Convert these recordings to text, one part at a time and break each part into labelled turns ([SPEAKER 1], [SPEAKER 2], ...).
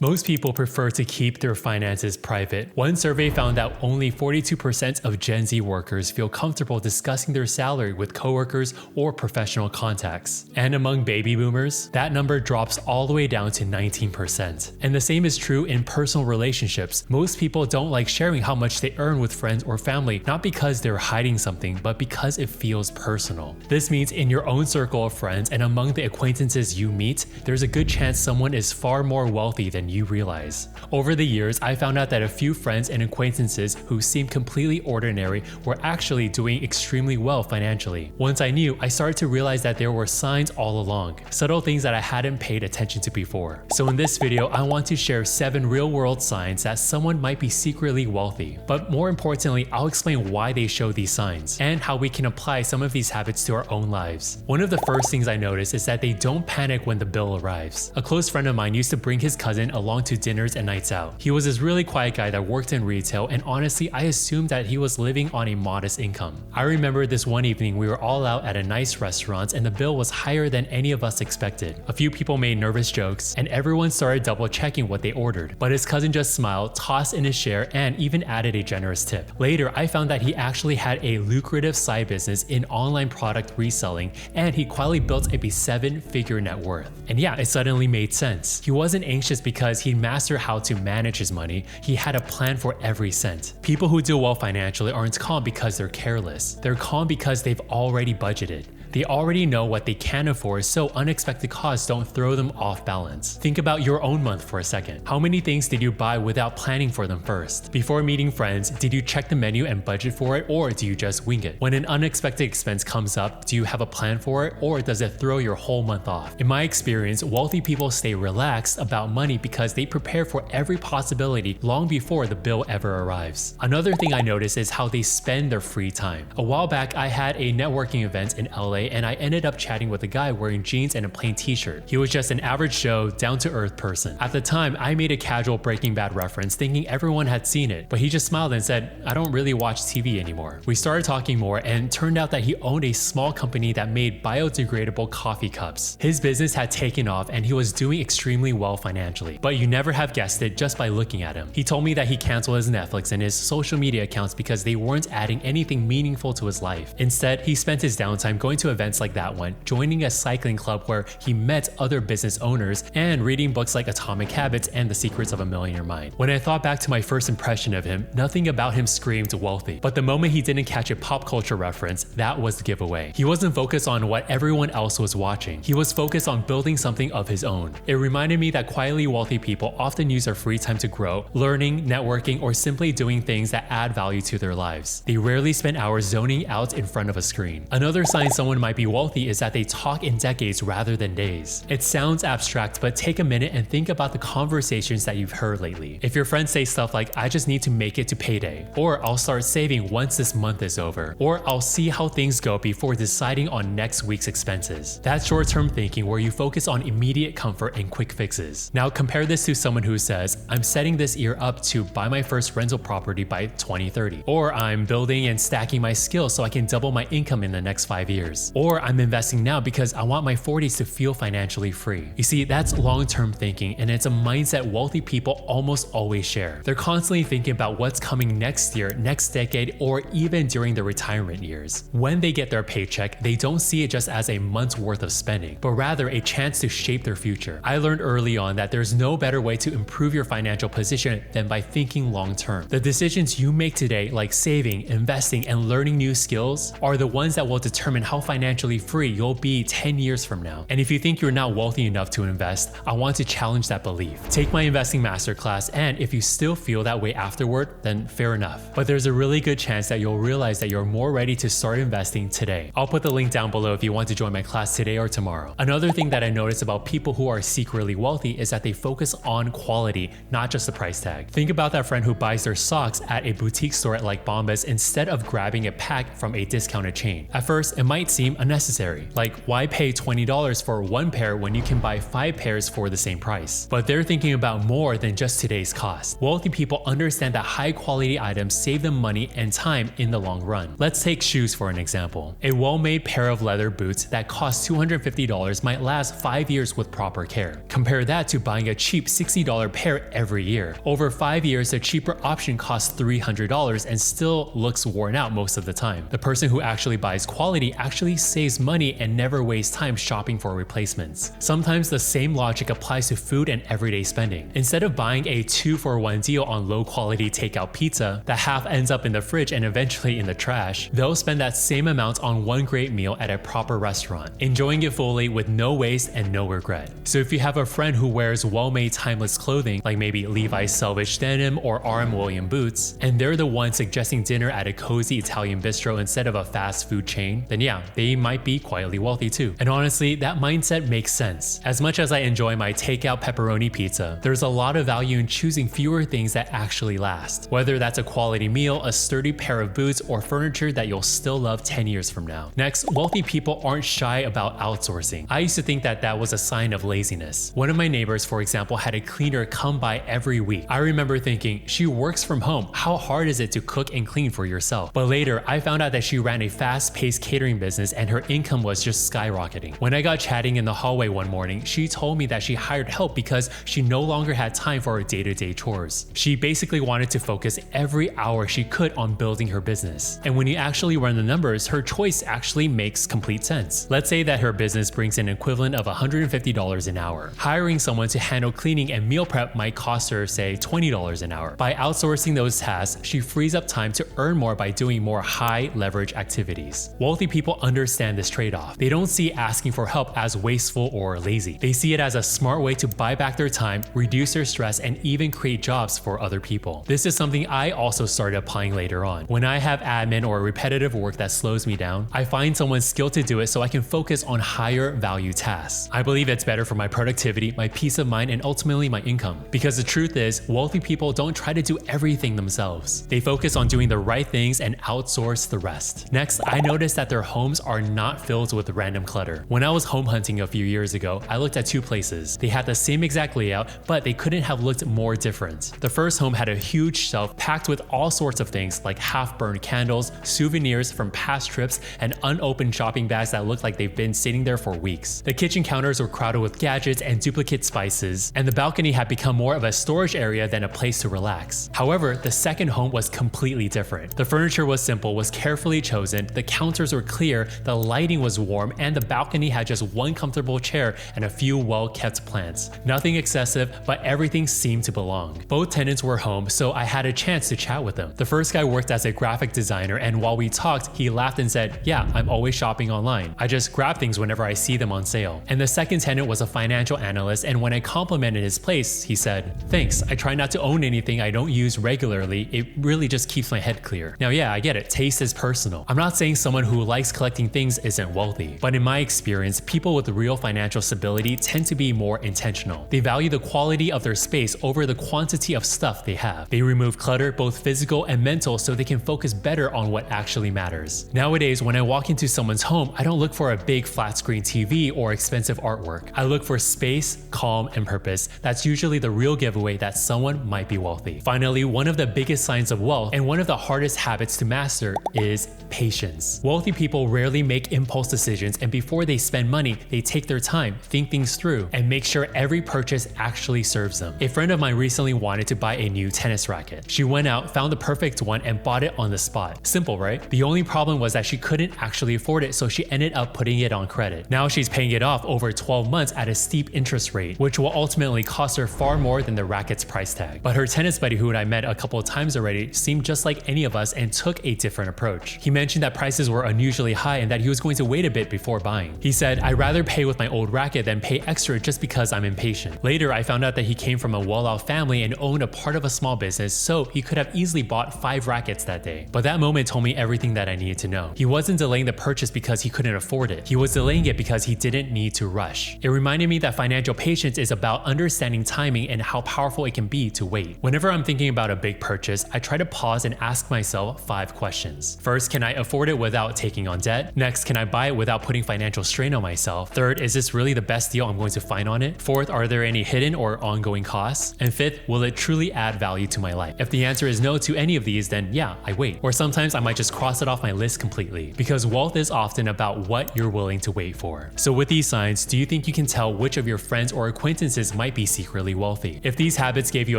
[SPEAKER 1] Most people prefer to keep their finances private. One survey found that only 42% of Gen Z workers feel comfortable discussing their salary with coworkers or professional contacts. And among baby boomers, that number drops all the way down to 19%. And the same is true in personal relationships. Most people don't like sharing how much they earn with friends or family, not because they're hiding something, but because it feels personal. This means in your own circle of friends and among the acquaintances you meet, there's a good chance someone is far more wealthy than you realize. Over the years, I found out that a few friends and acquaintances who seemed completely ordinary were actually doing extremely well financially. Once I knew, I started to realize that there were signs all along, subtle things that I hadn't paid attention to before. So in this video, I want to share 7 real-world signs that someone might be secretly wealthy. But more importantly, I'll explain why they show these signs and how we can apply some of these habits to our own lives. One of the first things I noticed is that they don't panic when the bill arrives. A close friend of mine used to bring his cousin along to dinners and nights out. He was this really quiet guy that worked in retail, and honestly, I assumed that he was living on a modest income. I remember this one evening we were all out at a nice restaurant and the bill was higher than any of us expected. A few people made nervous jokes and everyone started double checking what they ordered, but his cousin just smiled, tossed in his share, and even added a generous tip. Later, I found that he actually had a lucrative side business in online product reselling, and he quietly built up a 7-figure net worth. And yeah, it suddenly made sense. He wasn't anxious because he mastered how to manage his money. He had a plan for every cent. People who do well financially aren't calm because they're careless. They're calm because they've already budgeted. They already know what they can afford, so unexpected costs don't throw them off balance. Think about your own month for a second. How many things did you buy without planning for them first? Before meeting friends, did you check the menu and budget for it, or do you just wing it? When an unexpected expense comes up, do you have a plan for it, or does it throw your whole month off? In my experience, wealthy people stay relaxed about money because they prepare for every possibility long before the bill ever arrives. Another thing I noticed is how they spend their free time. A while back, I had a networking event in LA, and I ended up chatting with a guy wearing jeans and a plain t-shirt. He was just an average Joe, down-to-earth person. At the time, I made a casual Breaking Bad reference thinking everyone had seen it, but he just smiled and said, "I don't really watch TV anymore." We started talking more, and turned out that he owned a small company that made biodegradable coffee cups. His business had taken off and he was doing extremely well financially, but you never have guessed it just by looking at him. He told me that he canceled his Netflix and his social media accounts because they weren't adding anything meaningful to his life. Instead, he spent his downtime going to events like that one, joining a cycling club where he met other business owners, and reading books like Atomic Habits and The Secrets of a Millionaire Mind. When I thought back to my first impression of him, nothing about him screamed wealthy. But the moment he didn't catch a pop culture reference, that was the giveaway. He wasn't focused on what everyone else was watching. He was focused on building something of his own. It reminded me that quietly wealthy people often use their free time to grow, learning, networking, or simply doing things that add value to their lives. They rarely spend hours zoning out in front of a screen. Another sign someone might be wealthy is that they talk in decades rather than days. It sounds abstract, but take a minute and think about the conversations that you've heard lately. If your friends say stuff like, "I just need to make it to payday," or "I'll start saving once this month is over," or "I'll see how things go before deciding on next week's expenses," that's short-term thinking where you focus on immediate comfort and quick fixes. Now compare this to someone who says, "I'm setting this year up to buy my first rental property by 2030," or "I'm building and stacking my skills so I can double my income in the next 5 years," or "I'm investing now because I want my 40s to feel financially free." You see, that's long-term thinking, and it's a mindset wealthy people almost always share. They're constantly thinking about what's coming next year, next decade, or even during their retirement years. When they get their paycheck, they don't see it just as a month's worth of spending, but rather a chance to shape their future. I learned early on that there's no better way to improve your financial position than by thinking long-term. The decisions you make today, like saving, investing, and learning new skills, are the ones that will determine how financially free you'll be 10 years from now. And if you think you're not wealthy enough to invest, I want to challenge that belief. Take my investing masterclass, and if you still feel that way afterward, then fair enough. But there's a really good chance that you'll realize that you're more ready to start investing today. I'll put the link down below if you want to join my class today or tomorrow. Another thing that I noticed about people who are secretly wealthy is that they focus on quality, not just the price tag. Think about that friend who buys their socks at a boutique store like Bombas instead of grabbing a pack from a discounted chain. At first, it might seem seem unnecessary. Like, why pay $20 for one pair when you can buy 5 pairs for the same price? But they're thinking about more than just today's cost. Wealthy people understand that high-quality items save them money and time in the long run. Let's take shoes for an example. A well-made pair of leather boots that cost $250 might last 5 years with proper care. Compare that to buying a cheap $60 pair every year. Over 5 years, the cheaper option costs $300 and still looks worn out most of the time. The person who actually buys quality actually saves money and never wastes time shopping for replacements. Sometimes the same logic applies to food and everyday spending. Instead of buying a 2-for-1 deal on low-quality takeout pizza that half ends up in the fridge and eventually in the trash, they'll spend that same amount on one great meal at a proper restaurant, enjoying it fully with no waste and no regret. So if you have a friend who wears well-made timeless clothing, like maybe Levi's selvedge denim or R.M. Williams boots, and they're the one suggesting dinner at a cozy Italian bistro instead of a fast food chain, then yeah, they might be quietly wealthy too. And honestly, that mindset makes sense. As much as I enjoy my takeout pepperoni pizza, there's a lot of value in choosing fewer things that actually last. Whether that's a quality meal, a sturdy pair of boots, or furniture that you'll still love 10 years from now. Next, wealthy people aren't shy about outsourcing. I used to think that that was a sign of laziness. One of my neighbors, for example, had a cleaner come by every week. I remember thinking, she works from home. How hard is it to cook and clean for yourself? But later, I found out that she ran a fast-paced catering business and her income was just skyrocketing. When I got chatting in the hallway one morning, she told me that she hired help because she no longer had time for her day-to-day chores. She basically wanted to focus every hour she could on building her business. And when you actually run the numbers, her choice actually makes complete sense. Let's say that her business brings an equivalent of $150 an hour. Hiring someone to handle cleaning and meal prep might cost her, say, $20 an hour. By outsourcing those tasks, she frees up time to earn more by doing more high-leverage activities. Wealthy people understand this trade-off. They don't see asking for help as wasteful or lazy. They see it as a smart way to buy back their time, reduce their stress, and even create jobs for other people. This is something I also started applying later on. When I have admin or repetitive work that slows me down, I find someone skilled to do it so I can focus on higher value tasks. I believe it's better for my productivity, my peace of mind, and ultimately my income. Because the truth is, wealthy people don't try to do everything themselves. They focus on doing the right things and outsource the rest. Next, I noticed that their homes are not filled with random clutter. When I was home hunting a few years ago, I looked at 2 places. They had the same exact layout, but they couldn't have looked more different. The first home had a huge shelf packed with all sorts of things like half-burned candles, souvenirs from past trips, and unopened shopping bags that looked like they've been sitting there for weeks. The kitchen counters were crowded with gadgets and duplicate spices, and the balcony had become more of a storage area than a place to relax. However, the second home was completely different. The furniture was simple, was carefully chosen, the counters were clear, the lighting was warm, and the balcony had just one comfortable chair and a few well-kept plants. Nothing excessive, but everything seemed to belong. Both tenants were home, so I had a chance to chat with them. The first guy worked as a graphic designer, and while we talked, he laughed and said, "Yeah, I'm always shopping online. I just grab things whenever I see them on sale." And the second tenant was a financial analyst, and when I complimented his place, he said, "Thanks, I try not to own anything I don't use regularly. It really just keeps my head clear." Now yeah, I get it, taste is personal. I'm not saying someone who likes collecting things isn't wealthy, but in my experience, people with real financial stability tend to be more intentional. They value the quality of their space over the quantity of stuff they have. They remove clutter, both physical and mental, so they can focus better on what actually matters. Nowadays, when I walk into someone's home, I don't look for a big flat screen TV or expensive artwork. I look for space, calm, and purpose. That's usually the real giveaway that someone might be wealthy. Finally, one of the biggest signs of wealth and one of the hardest habits to master is patience. Wealthy people rarely make impulse decisions, and before they spend money, they take their time, think things through, and make sure every purchase actually serves them. A friend of mine recently wanted to buy a new tennis racket. She went out, found the perfect one, and bought it on the spot. Simple, right? The only problem was that she couldn't actually afford it, so she ended up putting it on credit. Now she's paying it off over 12 months at a steep interest rate, which will ultimately cost her far more than the racket's price tag. But her tennis buddy, who I met a couple of times already, seemed just like any of us and took a different approach. He mentioned that prices were unusually high and that he was going to wait a bit before buying. He said, "I'd rather pay with my old racket than pay extra just because I'm impatient." Later, I found out that he came from a well-off family and owned a part of a small business, so he could have easily bought 5 rackets that day. But that moment told me everything that I needed to know. He wasn't delaying the purchase because he couldn't afford it. He was delaying it because he didn't need to rush. It reminded me that financial patience is about understanding timing and how powerful it can be to wait. Whenever I'm thinking about a big purchase, I try to pause and ask myself 5 questions. First, can I afford it without taking on debt? Next, can I buy it without putting financial strain on myself? Third, is this really the best deal I'm going to find on it? Fourth, are there any hidden or ongoing costs? And fifth, will it truly add value to my life? If the answer is no to any of these, then yeah, I wait. Or sometimes I might just cross it off my list completely, because wealth is often about what you're willing to wait for. So with these signs, do you think you can tell which of your friends or acquaintances might be secretly wealthy? If these habits gave you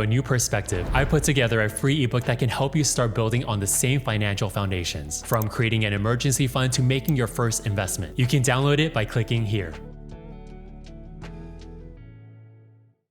[SPEAKER 1] a new perspective, I put together a free ebook that can help you start building on the same financial foundations, from creating an emergency fund to making your first investment. You can download it by clicking here.